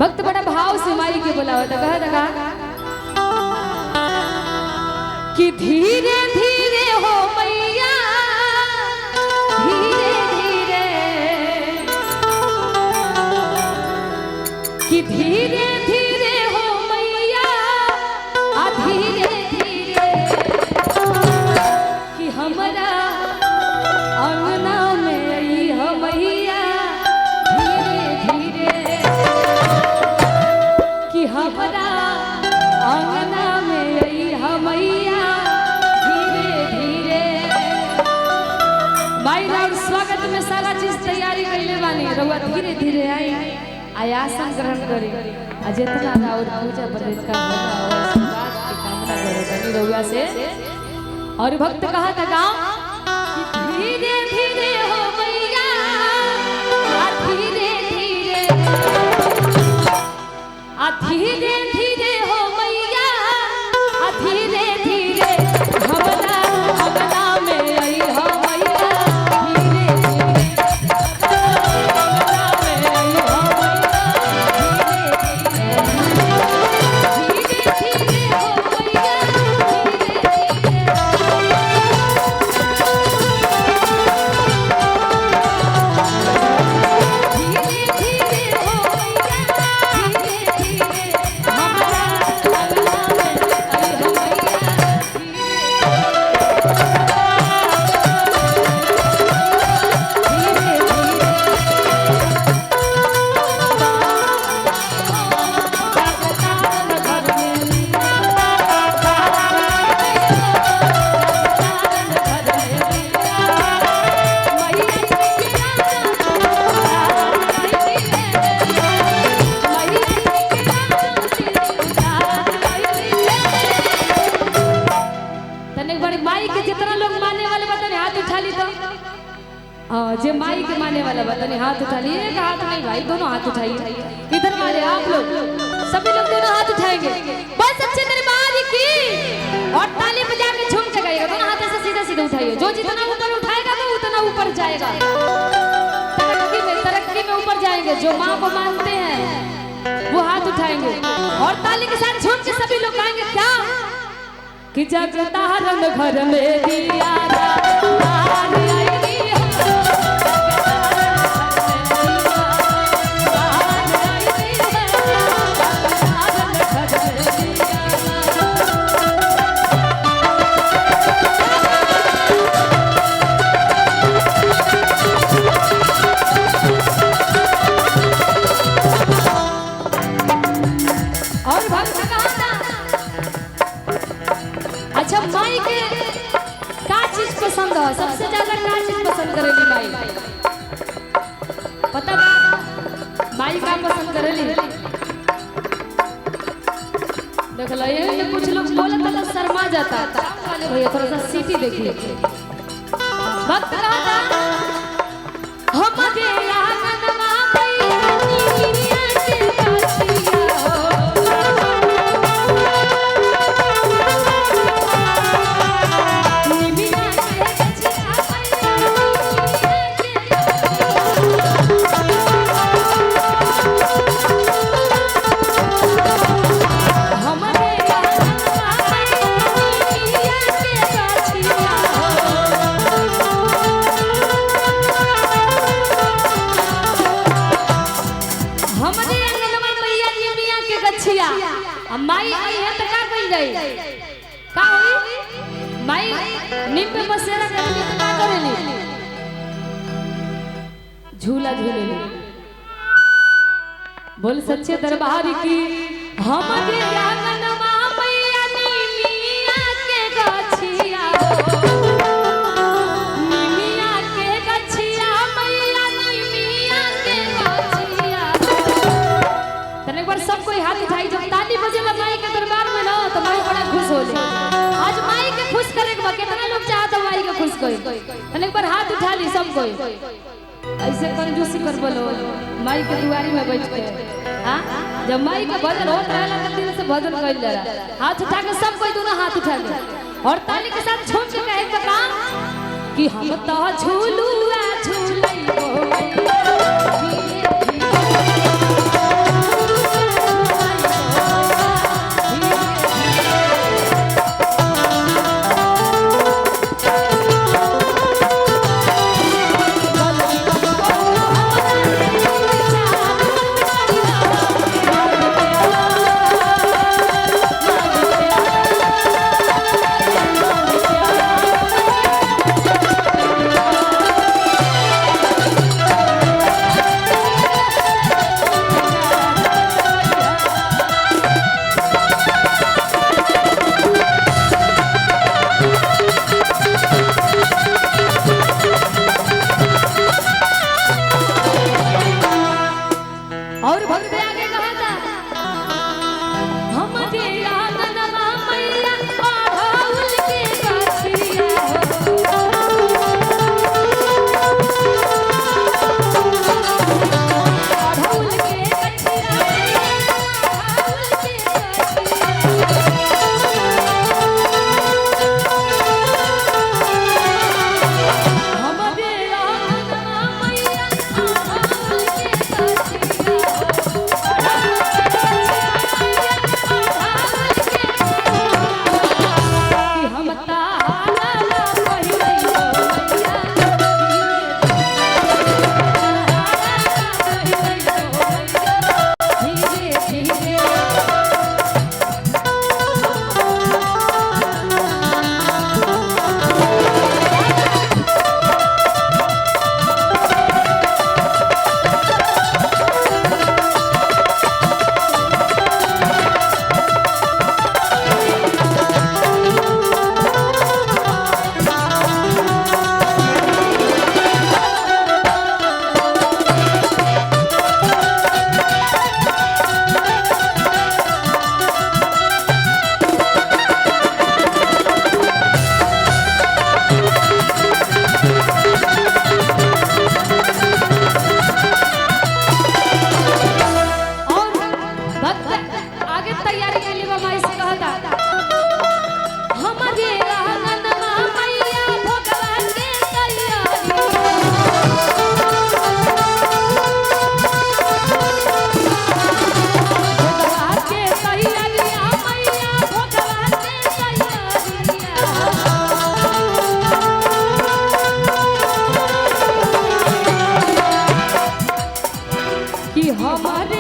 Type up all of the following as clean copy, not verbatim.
भक्त बड़ा भाव से माई के बोला होता कहा कि धीरे धीरे हो मैया धीरे धीरे कि धीरे धीरे हो मैया धीरे धीरे कि हमारा अंगना में आई हो मैया धीरे धीरे कि हमारा अंगना में आई हो मैया धीरे धीरे। माई राउर स्वागत में सारा चीज तैयारी कैले बानी रउआ धीरे धीरे आई आसन ग्रहण करे जितना राउर पूजा पर का कामना करो रउआ से। और भक्त कहा था गाँव धीरे धीरे हो मैया धीरे धीरे धीरे धीरे हो मैया धीरे धीरे हमारा अंगना में आई हो मैया धीरे जे माई के माने वाला बताने हाथ उठा लिए। एक हाथ नहीं भाई, दोनों हाथ उठाइए। इधर मारे आप लोग, सभी लोग दोनों हाथ उठाएंगे। बस अच्छे दरबार की और ताली बजा के झूम के गाइएगा। दोनों हाथ से सीधा सीधा उठाइए। जो जितना ऊपर उठाएगा वो उतना ऊपर जाएगा। तरक्की में ऊपर जाएंगे। जो माँ को मानते हैं वो हाथ उठाएंगे और ताली के साथ झूम के सभी लोग गाएंगे। क्या कि जगता रंग घर में दिया सबसे ज्यादा क्या चीज पसंद करेली माई? पता ना माई का पसंद करेली? देख लो ये कुछ लोग बोले तो शर्मा जाता वाले भैया थोड़ा सा सीटी देखिए। भक्त हमारे आंगनवा मैया निमिया के गाछिया माई आई है तो का बन जाई? का होई? माई नीम पे बसेरा करके तो का करेली? झूला झूलेली। बोल सच्चे दरबार की हमारे आंगनवा मैया निमिया के गाछिया निमिया के गाछिया मैया निमिया के गाछिया। तने एक बार सब कोई हाथ उठाई। जब ताली बजे माई के दरबार में ना तो माई बड़ा खुश हो जाए। आज माई के खुश करे के कितना लोग चाहते माई के खुश कोई तने एक बार हाथ उठा ली सब कोई। ऐसे कंजूसी कर बोलो माई के दुआरी में बैठ के। हां जब माई का भजन होत रहला त दिल से भजन कइल जाला। हाथ उठा के सब कोई दोनों हाथ उठा के और ताली के साथ झूम के कहे का काम कि हम तो झूलुआ झूलई हो और भक्त आगे कहा था हमरे आंगनवा मैया अड़हुल के गाछिया अड़हुल के गाछिया अड़हुल के हमरे आंगनवा मैया अड़हुल के तैयारी के लिए माई से कहा था हमारे आंगनवा मैया भगवान के तैयारी भगवान के तैयारी मैया भगवान के तैयारी कि हमारे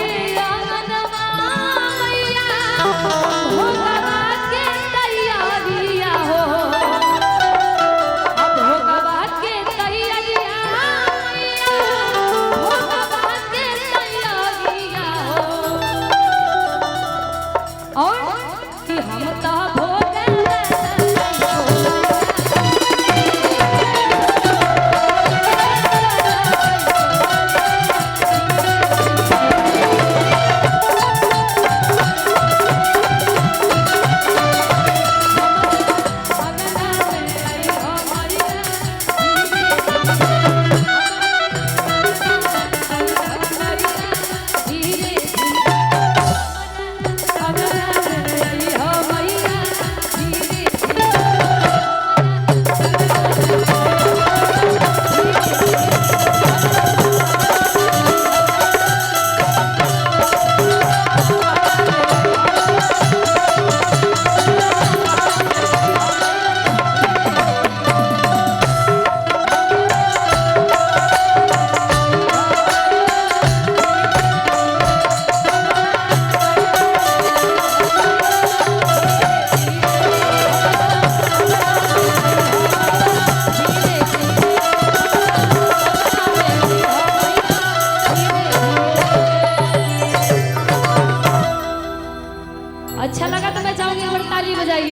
अच्छा लगा तो मैं चाहूंगी और ताली बजाइए।